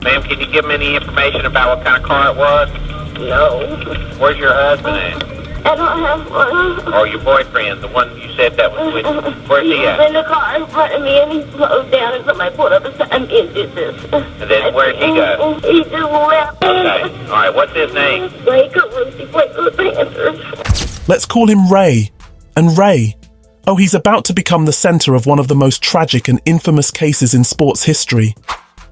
Ma'am, can you give me any information about what kind of car it was? No. Where's your husband at? I don't have one. Or your boyfriend, the one you said that was with you? Where's he He was at? in the car in front of me and he slowed down and somebody pulled up beside me and did this. And then where'd he go? He just left. Okay. All right, what's his name? Ray Carruth, he played for the Panthers. Let's call him Ray. And Ray, oh, he's about to become the center of one of the most tragic and infamous cases in sports history.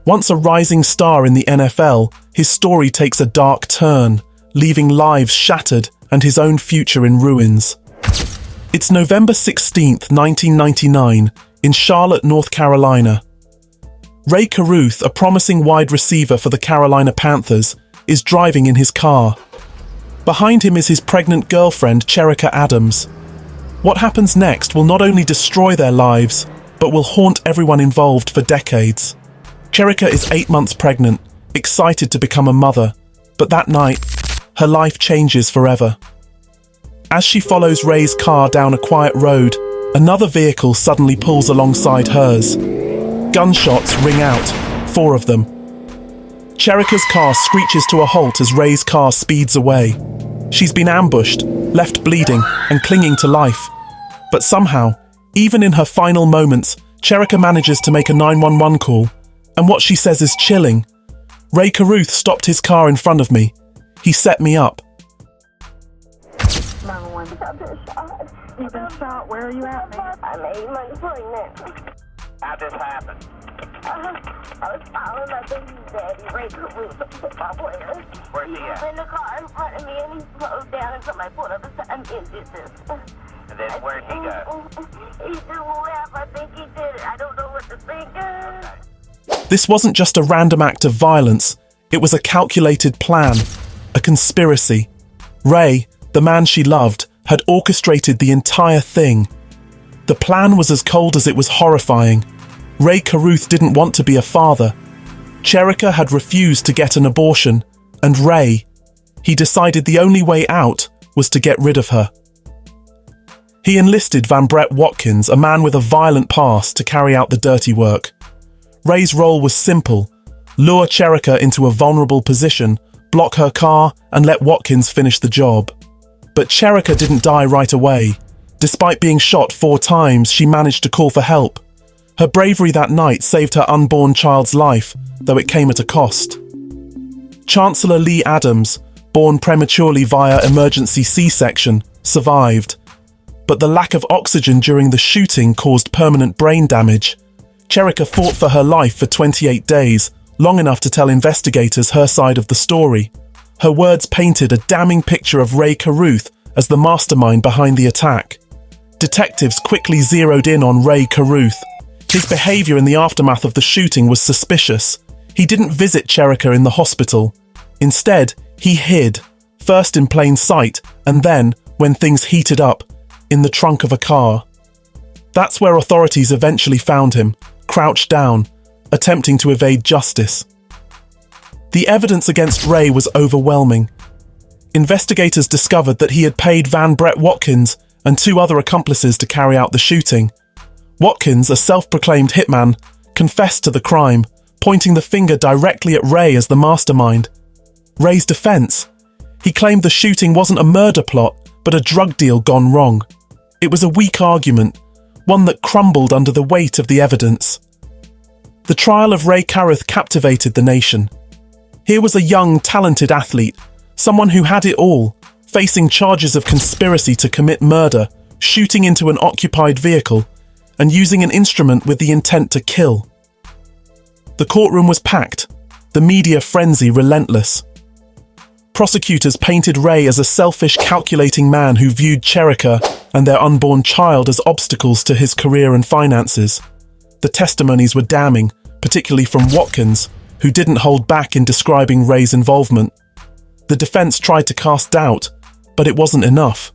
Once a rising star in the NFL, his story takes a dark turn, leaving lives shattered and his own future in ruins. It's November 16th, 1999, in Charlotte, North Carolina. Ray Carruth, a promising wide receiver for the Carolina Panthers, is driving in his car. Behind him is his pregnant girlfriend, Cherica Adams. What happens next will not only destroy their lives, but will haunt everyone involved for decades. Cherica is 8 months pregnant, excited to become a mother, but that night, her life changes forever. As she follows Ray's car down a quiet road, another vehicle suddenly pulls alongside hers. Gunshots ring out, 4 of them. Cherica's car screeches to a halt as Ray's car speeds away. She's been ambushed, left bleeding, and clinging to life. But somehow, even in her final moments, Cherica manages to make a 911 call, and what she says is chilling. Ray Carruth stopped his car in front of me. He set me up. 911. I've been shot. You've been shot. Where are you at, man? I'm 8 months pregnant. How'd this happen? I was following my baby daddy, Ray Carruth, the football player. Where's he He was at? in the car in front of me and he slowed down and somebody pulled up beside me and did this. And then where'd he go? He just left. I think he did it. I don't know what to think of. This wasn't just a random act of violence. It was a calculated plan, a conspiracy. Ray, the man she loved, had orchestrated the entire thing. The plan was as cold as it was horrifying. Ray Carruth didn't want to be a father. Cherica had refused to get an abortion, and Ray, he decided the only way out was to get rid of her. He enlisted Van Brett Watkins, a man with a violent past, to carry out the dirty work. Ray's role was simple: lure Cherica into a vulnerable position, block her car, and let Watkins finish the job. But Cherica didn't die right away. Despite being shot 4 times, she managed to call for help. Her bravery that night saved her unborn child's life, though it came at a cost. Chancellor Lee Adams, born prematurely via emergency C-section, survived. But the lack of oxygen during the shooting caused permanent brain damage. Cherica fought for her life for 28 days, long enough to tell investigators her side of the story. Her words painted a damning picture of Ray Carruth as the mastermind behind the attack. Detectives quickly zeroed in on Ray Carruth. His behavior in the aftermath of the shooting was suspicious. He didn't visit Cherica in the hospital. Instead, he hid, first in plain sight, and then, when things heated up, in the trunk of a car. That's where authorities eventually found him, crouched down, attempting to evade justice. The evidence against Ray was overwhelming. Investigators discovered that he had paid Van Brett Watkins and 2 other accomplices to carry out the shooting. Watkins, a self-proclaimed hitman, confessed to the crime, pointing the finger directly at Ray as the mastermind. Ray's defense: he claimed the shooting wasn't a murder plot, but a drug deal gone wrong. It was a weak argument, one that crumbled under the weight of the evidence. The trial of Ray Carruth captivated the nation. Here was a young, talented athlete, someone who had it all, facing charges of conspiracy to commit murder, shooting into an occupied vehicle, and using an instrument with the intent to kill. The courtroom was packed, the media frenzy relentless. Prosecutors painted Ray as a selfish, calculating man who viewed Cherica and their unborn child as obstacles to his career and finances. The testimonies were damning, particularly from Watkins, who didn't hold back in describing Ray's involvement. The defense tried to cast doubt, but it wasn't enough.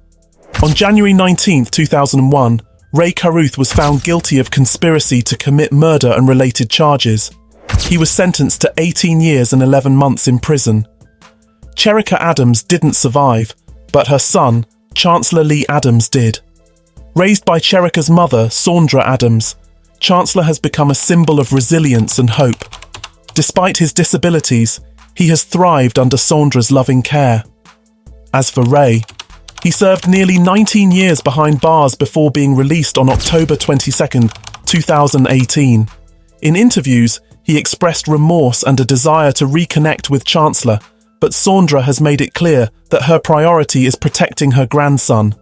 On January 19, 2001, Ray Carruth was found guilty of conspiracy to commit murder and related charges. He was sentenced to 18 years and 11 months in prison. Cherica Adams didn't survive, but her son, Chancellor Lee Adams, did. Raised by Cherica's mother, Saundra Adams, Chancellor has become a symbol of resilience and hope. Despite his disabilities, he has thrived under Sandra's loving care. As for Ray, he served nearly 19 years behind bars before being released on October 22, 2018. In interviews, he expressed remorse and a desire to reconnect with Chancellor, but Sandra has made it clear that her priority is protecting her grandson.